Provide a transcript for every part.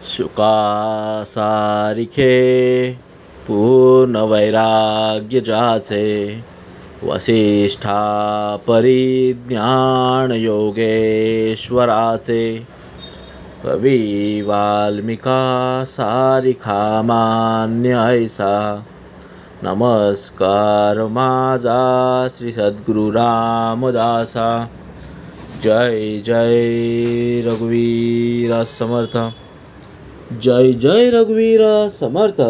शुकासारिखे पूर्ण वैराग्य जाचे, वसिष्ठा परिज्ञान योगेश्वराचे, कवी वाल्मिका सारिखा मान्य ऐसा, नमस्कार माझा श्री सद्गुरु रामदासा. जय जय रघुवीर समर्थ. जय जय रघुवीर समर्थ.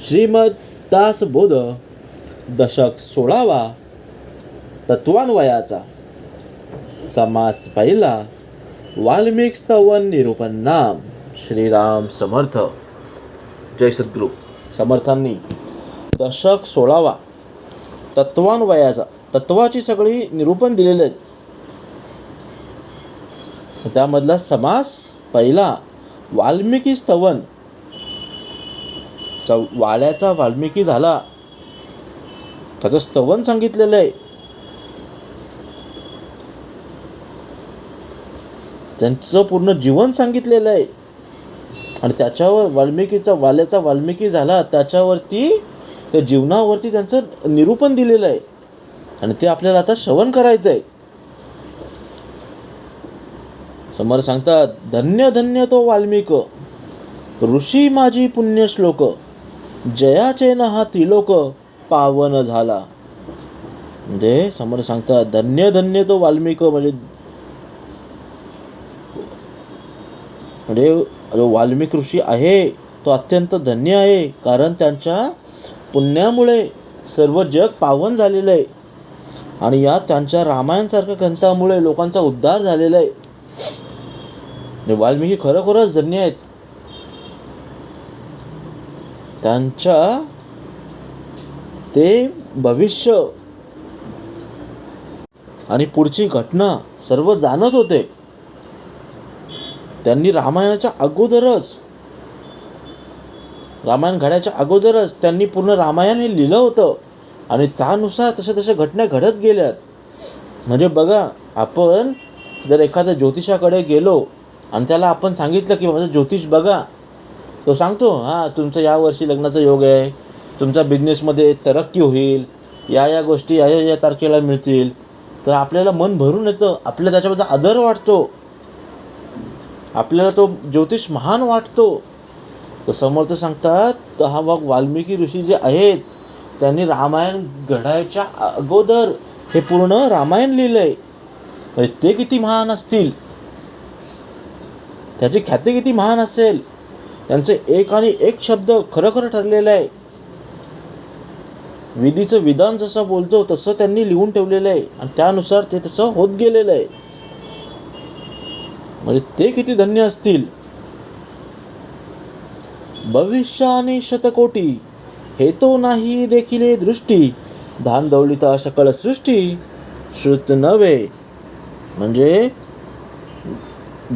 श्रीमद दासबोध दशक 16वा. तत्वान्वयाचा. समास पहिला. वाल्मिक स्तवन निरूपण नाम. श्रीराम समर्थ. जय सद्गुरु. समर्थांनी दशक 16वा तत्वान्वयाचा, तत्वाची सगळी निरूपण दिलेले आहेत. त्यामधला समास पहिला वाल्मिकी स्तवन. वाड्याचा वाल्मिकी झाला, त्याचं स्तवन सांगितलेलं आहे. त्यांचं पूर्ण जीवन सांगितलेलं आहे आणि त्याच्यावर वाल्याचा वाल्मिकी झाला, त्याच्यावरती त्या जीवनावरती त्यांचं निरूपण दिलेलं आहे आणि ते आपल्याला आता श्रवण करायचं आहे. समोर सांगतात, धन्य धन्य तो वाल्मिक, ऋषी माझी पुण्यश्लोक, जयाचे न हा त्रिलोक पावन झाला. म्हणजे समोर सांगतात, धन्य धन्य तो वाल्मिक, म्हणजे जो वाल्मिक ऋषी आहे तो अत्यंत धन्य आहे, कारण त्यांच्या पुण्यामुळे सर्व जग पावन झालेलं आहे आणि या त्यांच्या रामायणसारख्या ग्रंथामुळे लोकांचा उद्धार झालेला आहे. वाल्मिकी खरोखरच धन्य आहेत. त्यांच्या ते भविष्य आणि पुढची घटना सर्व जाणत होते. त्यांनी रामायणाच्या अगोदरच, रामायण घडायच्या अगोदरच त्यांनी पूर्ण रामायण हे लिहिलं होतं आणि त्यानुसार तशा घटना घडत गेल्यात. म्हणजे बघा, आपण जर एखाद्या ज्योतिषाकडे गेलो आणि त्याला आपण सांगितलं की माझं ज्योतिष बघा, तो सांगतो हां तुमचं यावर्षी लग्नाचा योग आहे, तुमच्या बिझनेसमध्ये तरक्की होईल, या गोष्टी या तारखेला मिळतील, तर आपल्याला मन भरून येतं, आपल्याला त्याच्याबद्दल आदर वाटतो, आपल्याला तो ज्योतिष महान वाटतो. तर समर्थ सांगतात, तर हा मग वाल्मिकी ऋषी जे आहेत त्यांनी रामायण घडायच्या अगोदर हे पूर्ण रामायण लिहिलं आहे. म्हणजे ते किती महान असतील, त्याची ख्याती किती महान असेल. त्यांचे एक आणि एक शब्द खरं ठरलेलं आहे. विधीचं विधान जसं बोलतो तसं त्यांनी लिहून ठेवलेलं आहे आणि त्यानुसार ते तसं होत गेलेलं आहे. म्हणजे ते किती धन्य असतील. भविष्याने शतकोटी, हे तो नाही देखिले दृष्टी, धान दौलिता सकळ सृष्टी श्रुत नव्हे. म्हणजे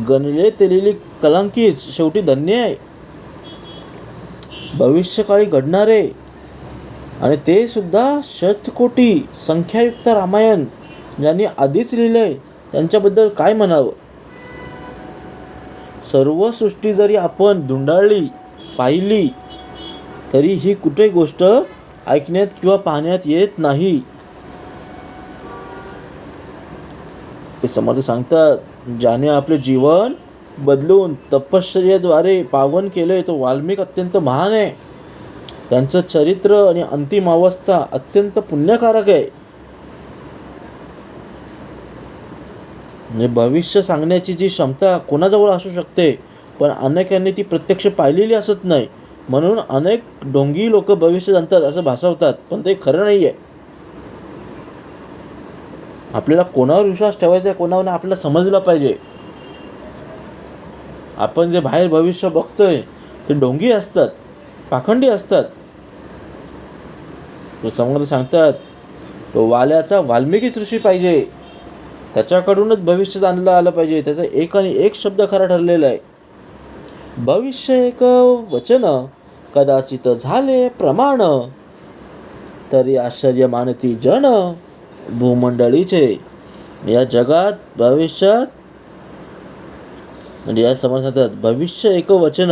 गणले तेलेली कलंकित शेवटी धन्य आहे. भविष्यकाळी घडणारे आणि ते सुद्धा शतकोटी संख्यायुक्त रामायण ज्यांनी आधीच लिहिलंय त्यांच्याबद्दल काय म्हणावं. सर्व सृष्टी जरी आपण धुंडाळली पाहिली तरी ही कुठे गोष्ट ऐकण्यात किंवा पाहण्यात येत नाही. ते समर्थ सांगतात, ज्याने आपले जीवन बदलून तपश्चर्येद्वारे पावन केले तो वाल्मिक अत्यंत महान आहे. त्यांचं चरित्र आणि अंतिम अवस्था अत्यंत पुण्यकारक आहे. म्हणजे भविष्य सांगण्याची जी क्षमता कोणाजवळ असू शकते, पण अनेकांनी ती प्रत्यक्ष पाहिलेली असत नाही. म्हणून अनेक ढोंगी लोक भविष्य जाणतात असं भासवतात, पण ते खरं नाही आहे. आपल्याला कोणावर विश्वास ठेवायचा आहे, कोणावर आपल्याला समजलं पाहिजे. आपण जे बाहेर भविष्य बघतोय ते ढोंगी असतात, पाखंडी असतात. समोर सांगतात, तो वाल्याचा वाल्मिकीच ऋषी पाहिजे, त्याच्याकडूनच भविष्य जाणलं आलं पाहिजे. त्याचा एक आणि एक शब्द खरा ठरलेला आहे. भविष्य एक वचन, कदाचित झाले प्रमाण, तरी आश्चर्य मानती जन भूमंडळीचे. या जगात भविष्यात म्हणजे या समोर सांगतात भविष्य एक वचन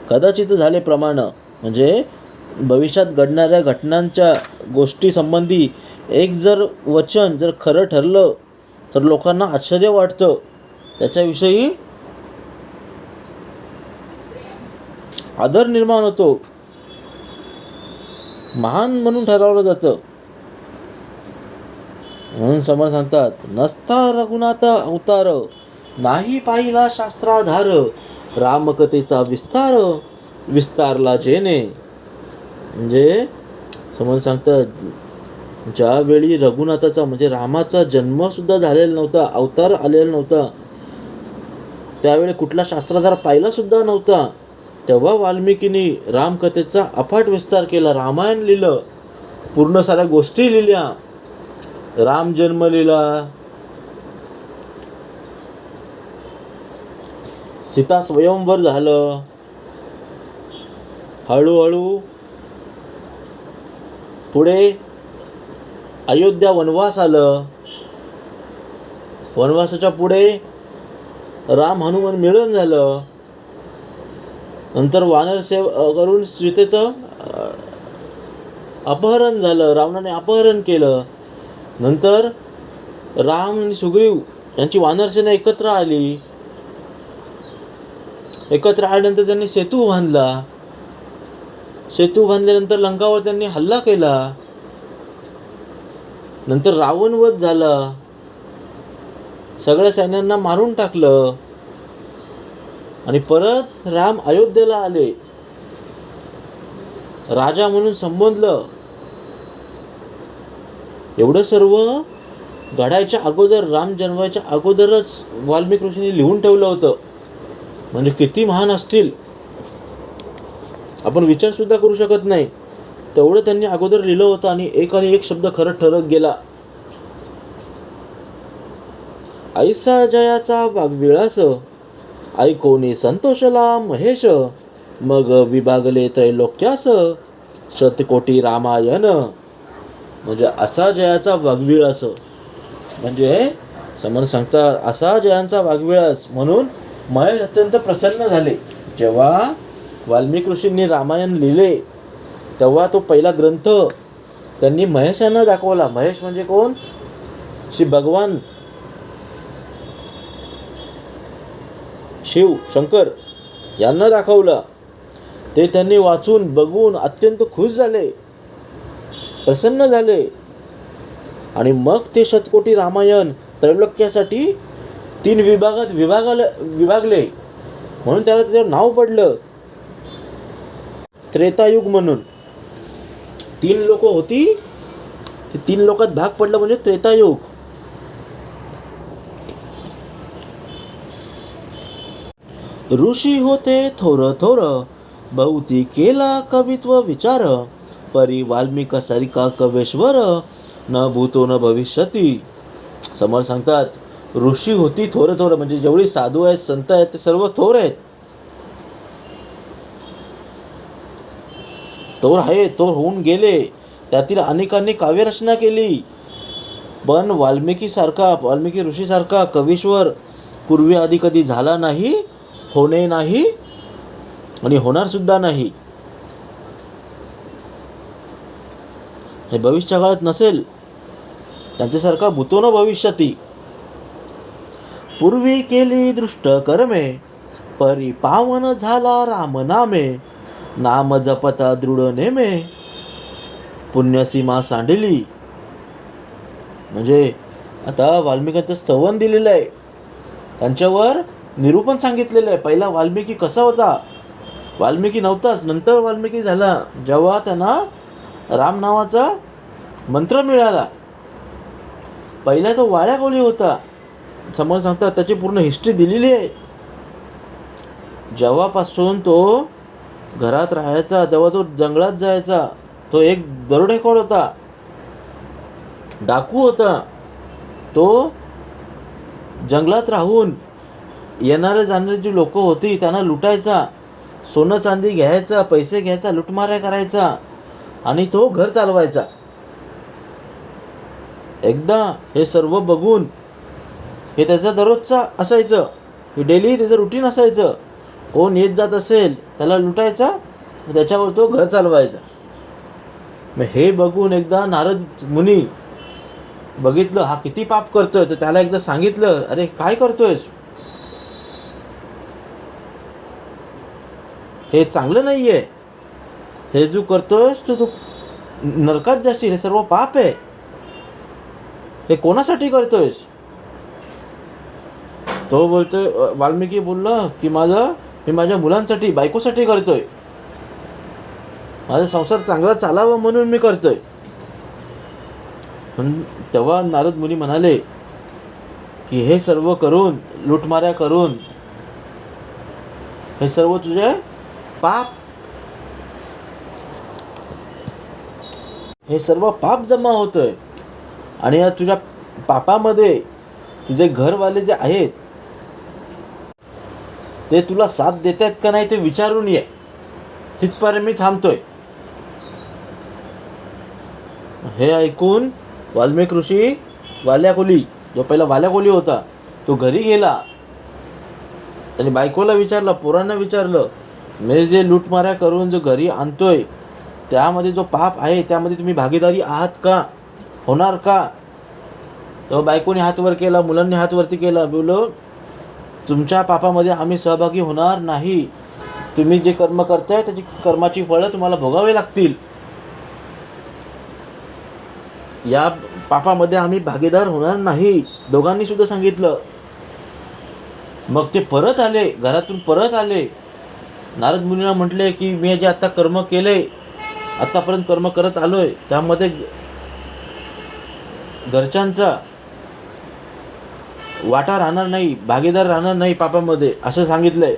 कदाचित झाले प्रमाण, म्हणजे भविष्यात घडणाऱ्या घटनांच्या गोष्टी संबंधी एक जर वचन जर खरं ठरलं तर लोकांना आश्चर्य वाटतं, त्याच्याविषयी आदर निर्माण होतो, महान म्हणून ठरवलं जातं. म्हणून समोर सांगतात नसता रघुनाथ अवतार, नाही पाहिला शास्त्राधार, रामकथेचा विस्तार विस्तारला जेने. म्हणजे समोर सांगतात ज्यावेळी रघुनाथाचा म्हणजे रामाचा जन्मसुद्धा झालेला नव्हता, अवतार आलेला नव्हता, त्यावेळी कुठला शास्त्राधार पाहिलासुद्धा नव्हता, तेव्हा वाल्मिकीनी रामकथेचा अफाट विस्तार केला, रामायण लिहिलं, पूर्ण साऱ्या गोष्टी लिहिल्या, राम जन्म लिहिला, सीता स्वयंवर झालं, हळूहळू पुढे अयोध्या वनवास आलं, वनवासाच्या पुढे राम हनुमान मिळून झालं, नंतर वानर सेव करून सीतेचं अपहरण झालं, रावणाने अपहरण केलं, नंतर राम आणि सुग्रीव यांची वानरसेना एकत्र आली, एकत्र आल्यानंतर त्यांनी सेतू बांधला, सेतू बांधल्यानंतर लंकावर त्यांनी हल्ला केला, नंतर रावणवध झाला, सगळ्या सैन्यांना मारून टाकलं, आणि परत राम अयोध्येला आले, राजा म्हणून संबोधलं. एवढं सर्व घडायच्या अगोदर, राम जन्माच्या अगोदरच वाल्मिकी ऋषींनी लिहून ठेवलं होतं. म्हणजे किती महान असतील आपण विचारसुद्धा करू शकत नाही, तेवढं त्यांनी अगोदर लिहिलं होतं, आणि एक शब्द खरं ठरत गेला. ऐसा जयाचा वाग्विळास, ऐकोनी संतोषला महेश, मग विभागले त्रैलोक्यास, शतकोटी रामायण. म्हणजे असा जयाचा वाग्विळास, म्हणजे समोर सांगतात असा जयांचा वाग्विळास. म्हणून महेश अत्यंत प्रसन्न झाले. जेव्हा वाल्मिकी ऋषींनी रामायण लिहिले तेव्हा तो पहिला ग्रंथ त्यांनी महेशांना दाखवला. महेश म्हणजे कोण? श्री भगवान शिव शंकर यांना दाखवला. ते त्यांनी वाचून बघून अत्यंत खुश झाले, प्रसन्न झाले, आणि मग ते शतकोटी रामायण त्रैलोक्यासाठी 3 विभागात विभागले. म्हणून त्याला त्याचं नाव पडलं त्रेतायुग म्हणून. 3 लोक होती, ते 3 लोकात भाग पडला म्हणजे त्रेतायुग. ऋषी होते थोर थोर, बहुती केला कवित्व विचार, परी वाल्मिका सारिका कवेश्वर, न भूतो न भविष्यती. समोर सांगतात ऋषी होती थोर थोर, म्हणजे जेवढी साधू आहेत, संत आहेत, ते सर्व थोर आहेत, थोर आहेत, थोर होऊन गेले. त्यातील अनेकांनी काव्यरचना केली, पण वाल्मिकी ऋषीसारखा कवीश्वर पूर्वी आधी कधी झाला नाही, होणे नाही, आणि होणार सुद्धा नाही. भविष्य काळात नसेल त्यांच्यासारखा भूतो न भविष्यती. पूर्वी केली दृष्ट कर्मे, परी पावन झाला राम नामे, नाम जपता दृढ नेमे, पुण्यसीमा सांडली. म्हणजे आता वाल्मिकांचं स्तवन दिलेलं आहे, त्यांच्यावर निरूपण सांगितलेलं आहे. पहिला वाल्मिकी कसा होता? वाल्मिकी नव्हताच, नंतर वाल्मिकी झाला जेव्हा त्यांना राम नावाचा मंत्र मिळाला. पहिला तो वाड्या कोली होता. समोर सांगतात त्याची पूर्ण हिस्ट्री दिलेली आहे. जेव्हापासून तो घरात राहायचा तेव्हा तो जंगलात जायचा, तो एक दरोडेखोर होता, डाकू होता. तो जंगलात राहून येणारे जाणारे जी लोक होती त्यांना लुटायचा, सोनं चांदी घ्यायचा, पैसे घ्यायचा, लुटमाऱ्या करायचा, आणि तो घर चालवायचा. एकदा हे सर्व बघून हे त्याचं दररोजचा असायचं. हे डेली त्याचं रुटीन असायचं. कोण येत जात असेल त्याला लुटायचा, त्याच्यावर तो घर चालवायचा. मग हे बघून एकदा नारद मुनी बघितलं हा किती पाप करतोय, तर त्याला एकदा सांगितलं, अरे काय करतोयस, हे चांगलं नाही आहे, हे जो करतोयस तो तू नरकात जाशील, हे सर्व पाप आहे, हे कोणासाठी करतोयस. तो बोलतोय, वाल्मिकी बोलला की मी माझ्या मुलांसाठी, बायकोसाठी करतोय, माझा संसार चांगला चालावा म्हणून मी करतोय. पण तेव्हा नारद मुनी म्हणाले की हे सर्व करून, लुटमाऱ्या करून, हे सर्व तुझे पाप, हे सर्व पाप जमा होतोय. आणि या तुझ्या पापामध्ये तुझे घरवाले जे आहेत ते तुला साथ देत आहेत का नाही ते विचारून ये. तिथपर्यंत मी थांबतोय. हे ऐकून वाल्मिक ऋषी वाल्याकोली, जो पहिला वाल्याकोली होता, तो घरी गेला. त्याने बायकोला विचारलं, पोरांना विचारलं, मी जे लूटमाऱ्या करून जो घरी आणतोय त्यामध्ये जो पाप आहे त्यामध्ये तुम्ही भागीदारी आहात का, होणार का. तेव्हा बायकोने हात वर केला, मुलांनी हात वरती केला, बोललो तुमच्या पापामध्ये आम्ही सहभागी होणार नाही. तुम्ही जे कर्म करताय त्याची कर्माची फळं तुम्हाला भोगावी लागतील. या पापामध्ये आम्ही भागीदार होणार नाही, दोघांनी सुद्धा सांगितलं. मग ते परत आले, घरातून परत आले. नारद मुनीला म्हटले की मी जे आता कर्म केले, आतापर्यंत कर्म करत आलोय, त्यामध्ये घरच्यांचा वाटा राहणार नाही, भागीदार राहणार नाही पापामध्ये, असं सांगितलंय.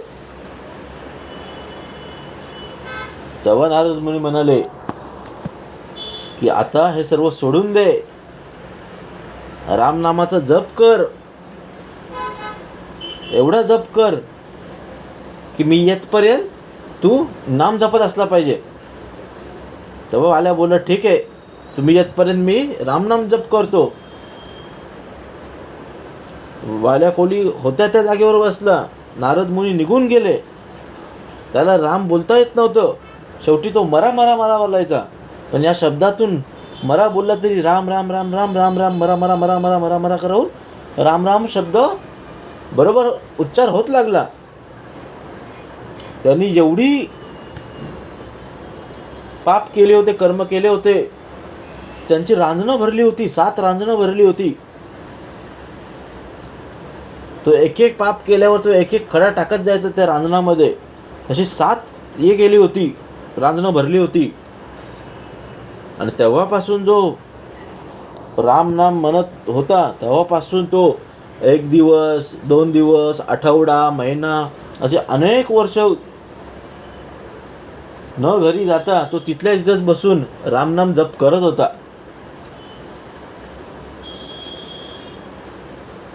तेव्हा नारद मुनी म्हणाले की आता हे सर्व सोडून दे, रामनामाचा जप कर, एवढा जप कर की मी येतपर्यंत तू नाम जपत असला पाहिजे. तेव्हा आल्या बोलत, ठीक आहे, तुम्ही येतपर्यंत मी रामनाम जप करतो. वाल्या कोली होत्या त्या जागेवर बसला. नारद मुनी निघून गेले. त्याला राम बोलता येत नव्हतं. शेवटी तो मरा मरा मरा बोलायचा. पण या शब्दातून मरा बोलला तरी राम राम राम राम राम राम मरा मरा मरा मरा मरा मरा करून राम राम शब्द बरोबर उच्चार होत लागला. त्यांनी एवढी पाप केले होते, कर्म केले होते, त्यांची रांजणं भरली होती, 7 रांजणं भरली होती. तो एक एक पाप केल्यावर तो एक एक खडा टाकत जायचा त्या रांजणामध्ये. अशी 7 हे गेली होती, रांजणं भरली होती. आणि तेव्हापासून जो राम नाम म्हणत होता तेव्हापासून तो 1 दिवस, 2 दिवस, आठवडा, महिना, असे अनेक वर्ष न घरी जाता तो तिथल्या तिथेच बसून रामनाम जप करत होता.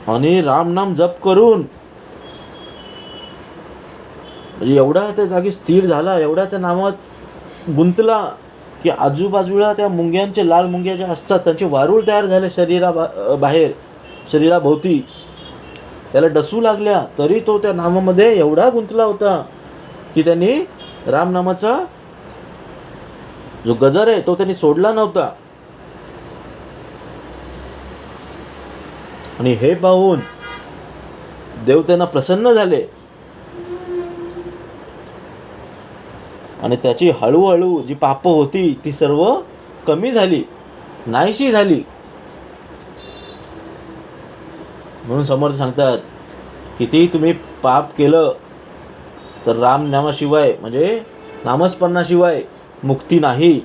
आणि रामनाम जप करून म्हणजे एवढा त्या जागी स्थिर झाला, एवढा त्या नामात गुंतला की आजूबाजूला त्या मुंग्यांचे, लाल मुंग्या ज्या असतात त्यांचे वारूळ तयार झाले बाहेर, शरीराभोवती. त्याला डसू लागल्या. तरी तो त्या नामामध्ये एवढा गुंतला होता की त्यांनी रामनामाचा जो गजर आहे तो त्यांनी सोडला नव्हता. आणि हे पाहून देव त्यांना प्रसन्न झाले आणि त्याची हळूहळू जी पाप होती ती सर्व कमी झाली, नाहीशी झाली. म्हणून समर्थ सांगतात, किती तुम्ही पाप केलं तर राम नामाशिवाय म्हणजे नामस्मरणाशिवाय मुक्ती नाही.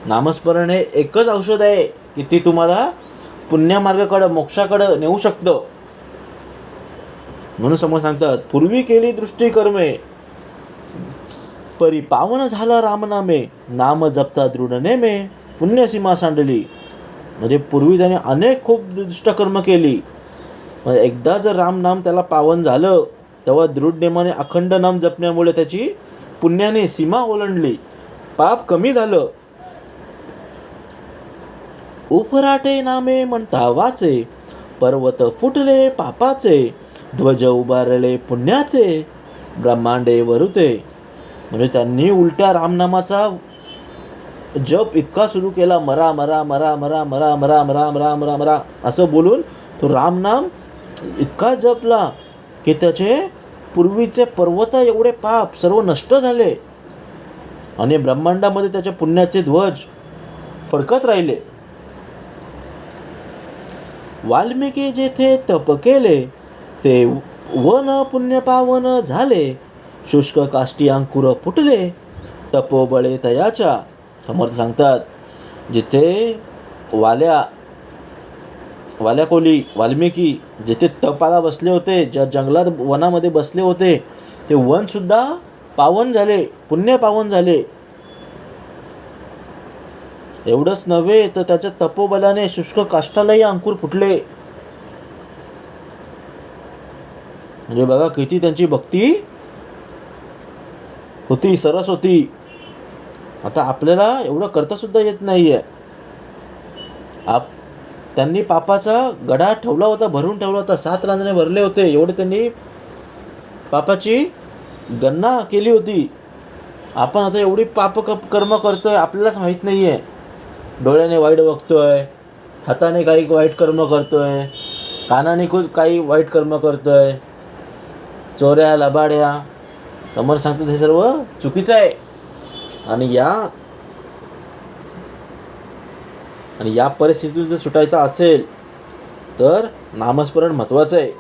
नामस्मरण हे एकच औषध आहे की ती तुम्हाला पुण्यमार्गाकडं, मोक्षाकडं नेऊ शकतं. म्हणून समोर सांगतात, पूर्वी केली दृष्टी कर्मे परी पावन झाला रामनामे, नाम जपता दृढ नेमे पुण्यसीमा सांडली. म्हणजे पूर्वी त्याने अनेक खूप दुष्टकर्म केली, एकदा जर राम नाम त्याला पावन झालं तेव्हा दृढ नेमाने अखंड नाम जपण्यामुळे त्याची पुण्याने सीमा ओलांडली, पाप कमी झालं. उफराटे नामे म्हणता वाचे, पर्वत फुटले पापाचे, ध्वज उभारले पुण्याचे, ब्रह्मांडे वरुते. म्हणजे त्यांनी उलट्या रामनामाचा जप इतका सुरू केला, मरा मरा मरा मरा मरा मरा मरा मरा मरा मरा असं बोलून तो रामनाम इतका जपला की त्याचे पूर्वीचे पर्वत एवढे पाप सर्व नष्ट झाले आणि ब्रह्मांडामध्ये त्याच्या पुण्याचे ध्वज फडकत राहिले. वाल्मिकी जेथे तप केले ते वन पुण्य पावन झाले. शुष्क काष्टी अंकुर फुटले, तपोबळे तयाच्या. समर्थ सांगतात, जिथे वाल्याकोली वाल्मिकी जिथे तपाला बसले होते, ज्या जंगलात वनामध्ये बसले होते, ते वनसुद्धा पावन झाले, पुण्य पावन झाले. एवढंच नव्हे तर त्याच्या तपोबलाने शुष्क काष्ठालाही अंकुर फुटले. म्हणजे बघा किती त्यांची भक्ती होती, सरस होती. आता आपल्याला एवढं करता सुद्धा येत नाहीये. त्यांनी पापाचा गडा ठेवला होता, भरून ठेवला होता, 7 रांजणे भरले होते, एवढे त्यांनी पापाची गणना केली होती. आपण आता एवढी पाप कर्म करतोय, आपल्यालाच माहीत नाहीये. डोळ्याने वाईट बघतोय, हाताने काही वाईट कर्म करतोय, कानाने काही वाईट कर्म करतोय, चोऱ्या लबाड्या. समोर सांगतात हे सर्व चुकीचं आहे. आणि या परिस्थितीतून जर सुटायचं असेल तर नामस्मरण महत्त्वाचं आहे,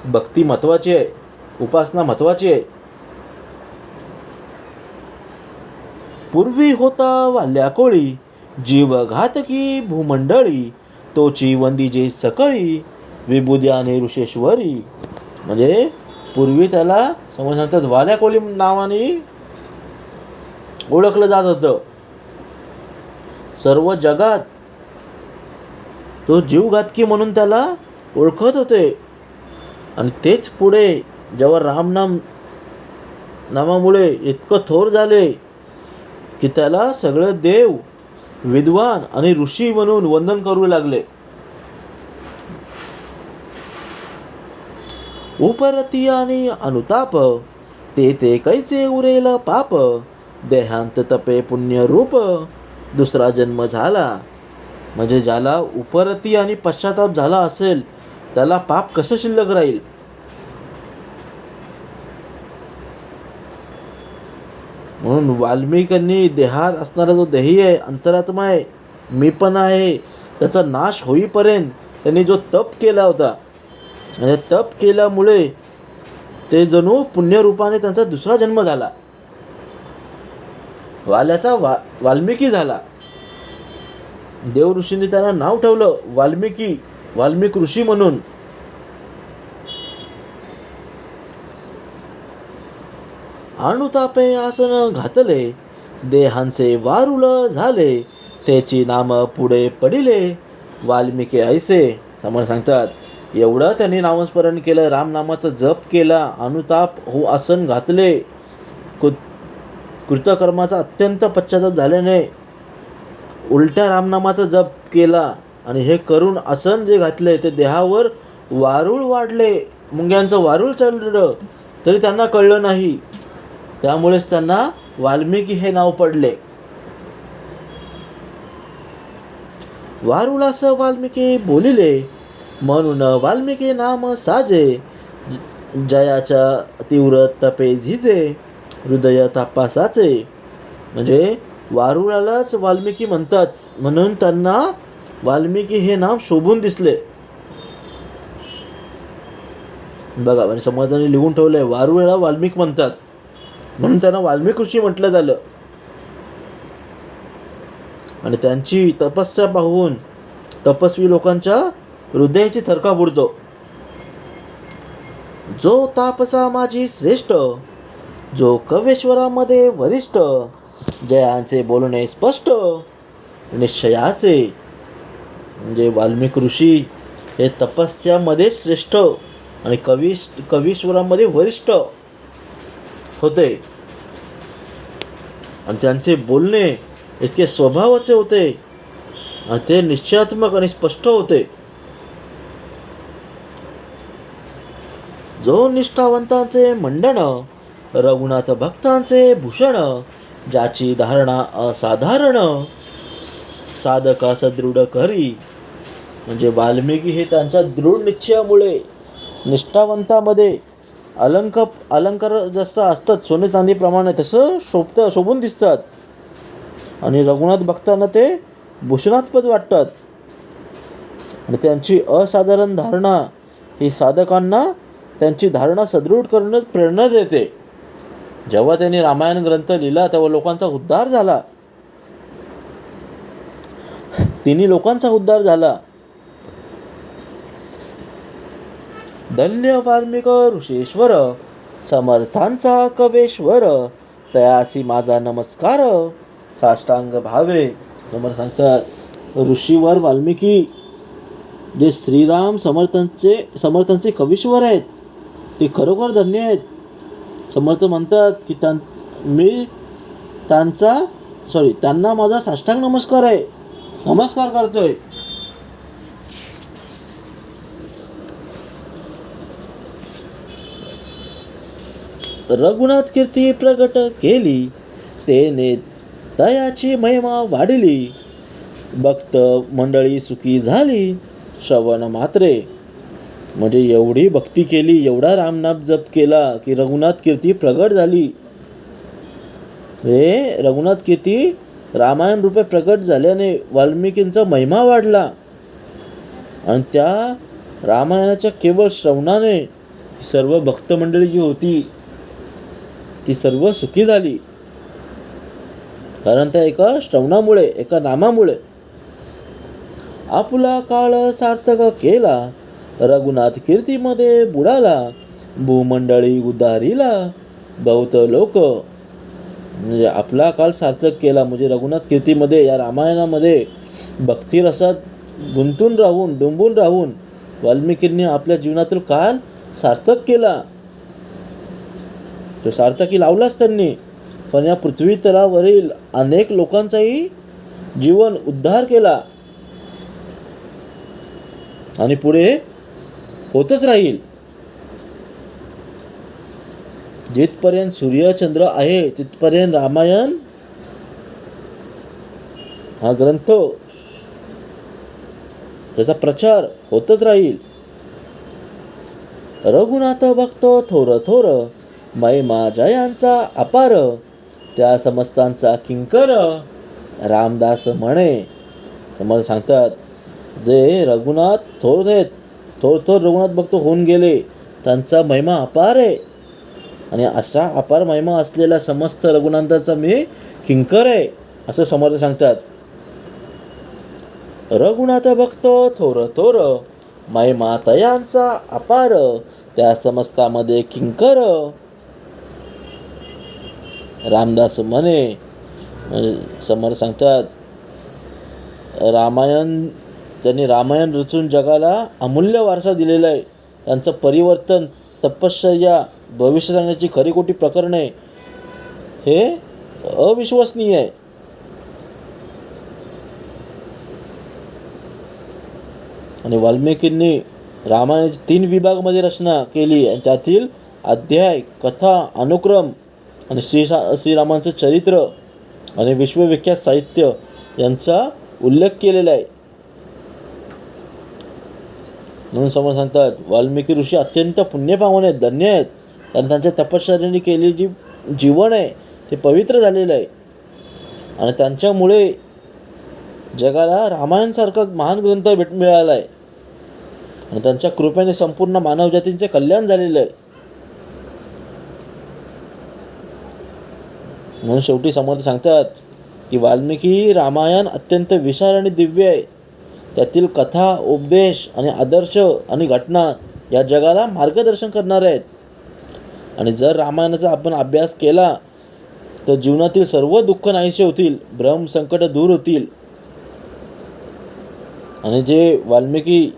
भक्ती महत्त्वाची आहे, उपासना महत्त्वाची आहे. पूर्वी होता वाल्या कोळी, जीव घातकी भूमंडळी, तोची वंदिजे सकळी, विबुद्याने ऋषेश्वरी. म्हणजे पूर्वी त्याला समोर सांगतात वाल्या कोळी नावाने ओळखलं जात होतं. सर्व जगात तो जीवघातकी म्हणून त्याला ओळखत होते. आणि तेच पुढे जेव्हा नामामुळे इतकं थोर झाले की त्याला सगळे देव, विद्वान आणि ऋषी म्हणून वंदन करू लागले. उपरती आणि अनुताप, ते कैचे उरेल पाप, देहांत तपे पुण्य रूप, दुसरा जन्म झाला. म्हणजे ज्याला उपरती आणि पश्चाताप झाला असेल त्याला पाप कसं शिल्लक राहील. म्हणून वाल्मिकांनी देहात असणारा जो देही आहे, अंतरात्मा आहे, मी पण आहे, त्याचा नाश होईपर्यंत त्यांनी जो तप केला होता, आणि तप केल्यामुळे ते जणू पुण्यरूपाने त्यांचा दुसरा जन्म झाला, वाल्याचा वाल्मिकी झाला. देव ऋषींनी त्यांना नाव ठेवलं वाल्मिक ऋषी म्हणून. अनुतापे आसन घातले, देहांचे वारुळ झाले, त्याची नाम पुढे पडिले, वाल्मिकी ऐसे. समोर सांगतात एवढं त्यांनी नामस्मरण केलं, रामनामाचा जप केला, अनुताप हो आसन घातले, कृतकर्माचा अत्यंत पश्चाताप झाल्याने उलट्या रामनामाचा जप केला. आणि हे करून आसन जे घातले ते देहावर वारूळ वाढले, मुंग्यांचं वारूळ चढलं तरी त्यांना कळलं नाही. त्यामुळेच त्यांना वाल्मिकी हे नाव पडले. वारुळास वाल्मिकी बोलिले, म्हणून वाल्मिकी नाम साजे, जयाच्या तीव्र तपे झिजे, हृदय तापासाचे. म्हणजे वारुळालाच वाल्मिकी म्हणतात, म्हणून त्यांना वाल्मिकी हे नाव शोभून दिसले. बघा, म्हणजे समाजाने लिहून ठेवलंय वारुळाला वाल्मिक म्हणतात, म्हणून त्यांना वाल्मिक ऋषी म्हटलं झालं. आणि त्यांची तपस्या पाहून तपस्वी लोकांच्या हृदयाची थरकाप उडतो. जो तापसा माझी श्रेष्ठ, जो कवेश्वरामध्ये वरिष्ठ, जयांचे बोलणे स्पष्ट, निश्चयाचे. म्हणजे वाल्मिक ऋषी हे तपस्यामध्ये श्रेष्ठ आणि कवीश्वरामध्ये वरिष्ठ होते. आणि त्यांचे बोलणे इतके स्वभावाचे होते आणि ते निश्चयात्मक आणि स्पष्ट होते. जो निष्ठावंतांचे मंडन, रघुनाथ भक्तांचे भूषण, ज्याची धारणा असाधारण, साधका सदृढ करी. म्हणजे वाल्मिकी हे त्यांच्या दृढ निश्चयामुळे, निष्ठावंतामध्ये अलंकार जसं असतात सोने चांदीप्रमाणे तसं शोभून दिसतात, आणि रघुनाथ भक्तांना ते भूषणास्पद वाटतात. आणि त्यांची असाधारण धारणा ही साधकांना त्यांची धारणा सदृढ करण्यास प्रेरणा देते. जेव्हा त्यांनी रामायण ग्रंथ लिहिला तेव्हा लोकांचा उद्धार झाला. तिन्ही लोकांचा उद्धार झाला. धन्य वाल्मिक ऋषेश्वर, समर्थांचा कवेश्वर, तयासी माझा नमस्कार, साष्टांग भावे. समर्थ सांगतात ऋषीवर वाल्मिकी जे श्रीराम समर्थांचे कवीश्वर आहेत ते खरोखर धन्य आहेत. समर्थ म्हणतात की त्यांना माझा साष्टांग नमस्कार आहे, नमस्कार करतोय. रघुनाथ कीर्ती प्रगट केली, तेने दयाची महिमा वाढली, भक्त मंडळी सुखी झाली, श्रवण मात्रे. म्हणजे एवढी भक्ती केली, एवढा रामनाम जप केला की रघुनाथ कीर्ती प्रगट झाली. हे रघुनाथ कीर्ती रामायण रूपे प्रगट झाल्याने वाल्मिकींचा महिमा वाढला, आणि त्या रामायणाच्या केवळ श्रवणाने सर्व भक्त मंडळी जी होती ती सर्व सुखी झाली. कारण त्या एका श्रवणामुळे, एका नामामुळे. आपुला काळ सार्थक केला, रघुनाथ कीर्तीमध्ये बुडाला, भूमंडळी उद्धारीला, बहुत लोक. म्हणजे आपला काळ सार्थक केला म्हणजे रघुनाथ कीर्तीमध्ये, या रामायणामध्ये भक्तिरसात डुंबून राहून वाल्मिकींनी आपल्या जीवनातील काळ सार्थक केला. तो सार्थकी लावलाच त्यांनी, पण या पृथ्वी तलावरील अनेक लोकांचाही जीवन उद्धार केला आणि पुढे होतच राहील. जिथपर्यंत सूर्यचंद्र आहे तिथपर्यंत रामायण हा ग्रंथ, त्याचा प्रचार होतच राहील. रघुनाथ भक्त थोर थोर, महिमा जयांचा अपार, त्या समस्तांचा किंकर, रामदास म्हणे. समर्थ सांगतात जे रघुनाथ थोर रघुनाथ भक्त होऊन गेले त्यांचा महिमा अपार आहे, आणि अशा अपार महिमा असलेल्या समस्त रघुनाथांचा मी किंकर आहे असं समर्थ सांगतात. रघुनाथ भक्त थोर थोर, महिमा तयांचा अपार, त्या समस्तामध्ये किंकर, रामदास म्हणे. समर्थ सांगतात त्यांनी रामायण रचून जगाला अमूल्य वारसा दिलेला आहे. त्यांचं परिवर्तन, तपश्चर्या, भविष्य सांगण्याची खरीखोटी प्रकरणे हे अविश्वसनीय आहे. आणि वाल्मिकींनी रामायणाची 3 विभागामध्ये रचना केली, आणि त्यातील अध्याय, कथा, अनुक्रम आणि श्रीरामांचं चरित्र आणि विश्वविख्यात साहित्य यांचा उल्लेख केलेला आहे. म्हणून समर्थ सांगतात वाल्मिकी ऋषी अत्यंत पुण्यपावन आहेत, धन्य आहेत, कारण त्यांच्या तपश्चर्याने केलेली जी जीवन आहे ते पवित्र झालेलं आहे, आणि त्यांच्यामुळे जगाला रामायणसारखा महान ग्रंथ मिळाला आहे, आणि त्यांच्या कृपेने संपूर्ण मानवजातींचे कल्याण झालेलं आहे. म्हणून शेवटी समर्थ सांगतात की वाल्मिकी रामायण अत्यंत विशाल आणि दिव्य आहे. त्यातील कथा, उपदेश आणि आदर्श आणि घटना या जगाला मार्गदर्शन करणार आहेत. आणि जर रामायणाचा आपण अभ्यास केला तर जीवनातील सर्व दुःख नाहीसे होतील, भ्रम संकट दूर होतील. आणि जे वाल्मिकी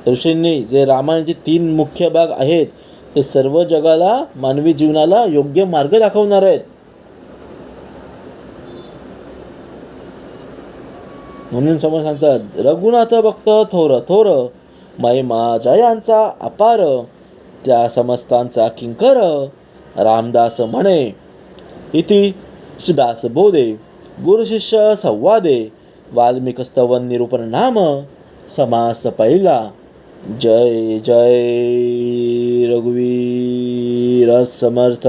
ऋषींनी जे रामायणाचे 3 मुख्य भाग आहेत ते सर्व जगाला, मानवी जीवनाला योग्य मार्ग दाखवणार आहेत. म्हणून समोर सांगतात रघुनाथ भक्त थोर थोर, महिमा जयांचा अपार, त्या समस्तांचा किंकर रामदास म्हणे. इति दासबोधे गुरुशिष्य संवादे वाल्मिकस्तवन निरूपण नाम समास पहिला. जय जय रघुवीर समर्थ.